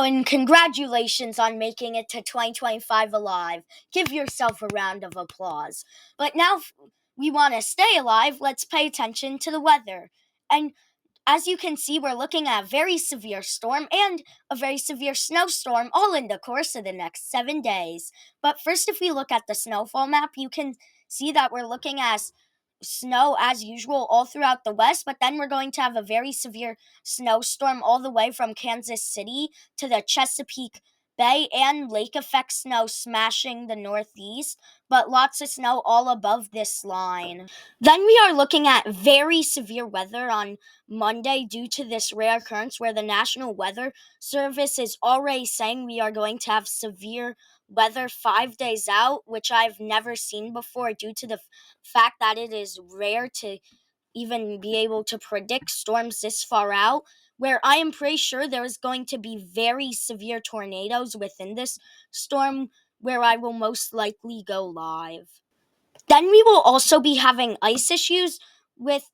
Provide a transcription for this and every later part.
Oh, and congratulations on making it to 2025 alive. Give yourself a round of applause. But now we want to stay alive, let's pay attention to the weather. And as you can see, we're looking at a very severe storm and a very severe snowstorm all in the course of the next 7 days. But first, if we look at the snowfall map, you can see that we're looking at snow as usual all throughout the west, but then we're going to have a very severe snowstorm all the way from Kansas City to the Chesapeake Bay and lake effect snow smashing the northeast, but lots of snow all above this line. Then we are looking at very severe weather on Monday due to this rare occurrence where the National Weather Service is already saying we are going to have severe weather 5 days out, which I've never seen before due to the fact that it is rare to even be able to predict storms this far out, where I am pretty sure there is going to be very severe tornadoes within this storm, where I will most likely go live. Then we will also be having ice issues with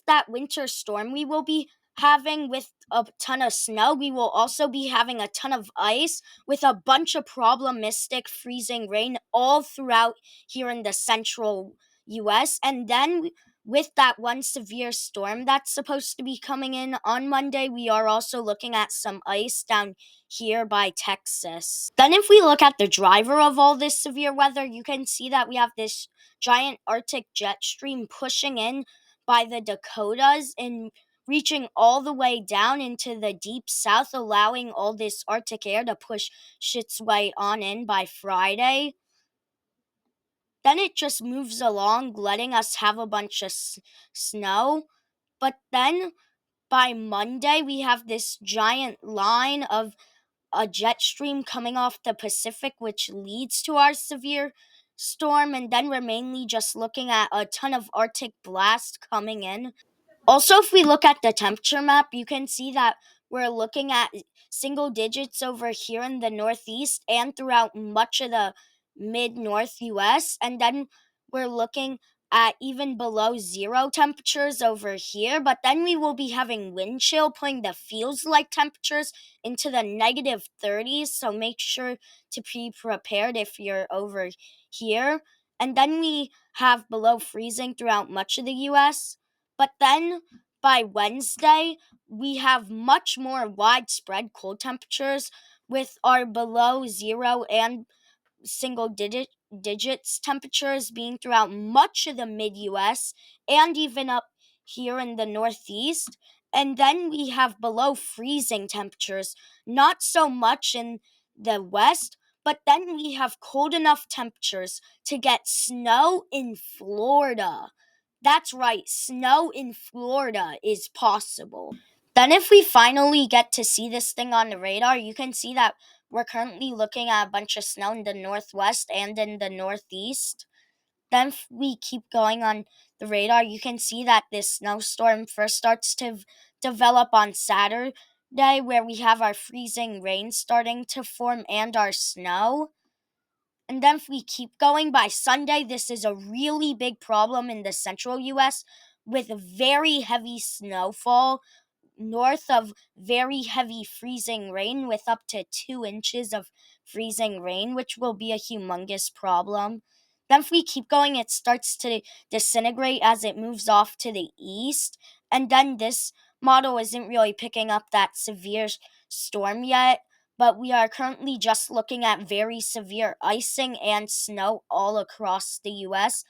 that winter storm we will be having with a ton of snow. We will also be having a ton of ice with a bunch of problematic freezing rain all throughout here in the central US. And then with that one severe storm that's supposed to be coming in on Monday, we are also looking at some ice down here by Texas. Then if we look at the driver of all this severe weather, you can see that we have this giant Arctic jet stream pushing in by the Dakotas and reaching all the way down into the deep south, allowing all this Arctic air to push its way on in by Friday. Then it just moves along, letting us have a bunch of snow. But then by Monday, we have this giant line of a jet stream coming off the Pacific, which leads to our severe storm. And then we're mainly just looking at a ton of Arctic blast coming in. Also, if we look at the temperature map, you can see that we're looking at single digits over here in the northeast and throughout much of the mid-north US. And then we're looking at even below zero temperatures over here. But then we will be having wind chill, putting the feels like temperatures into the negative 30s. So make sure to be prepared if you're over here. And then we have below freezing throughout much of the US. But then by Wednesday, we have much more widespread cold temperatures with our below zero and single digits temperatures being throughout much of the mid US and even up here in the northeast. And then we have below freezing temperatures, not so much in the west, but then we have cold enough temperatures to get snow in Florida. That's right, snow in Florida is possible. Then, if we finally get to see this thing on the radar, you can see that we're currently looking at a bunch of snow in the northwest and in the northeast. Then, if we keep going on the radar, you can see that this snowstorm first starts to develop on Saturday, where we have our freezing rain starting to form and our snow. And then if we keep going by Sunday, this is a really big problem in the central US with very heavy snowfall, north of very heavy freezing rain with up to 2 inches of freezing rain, which will be a humongous problem. Then if we keep going, it starts to disintegrate as it moves off to the east. And then this model isn't really picking up that severe storm yet, but we are currently just looking at very severe icing and snow all across the US.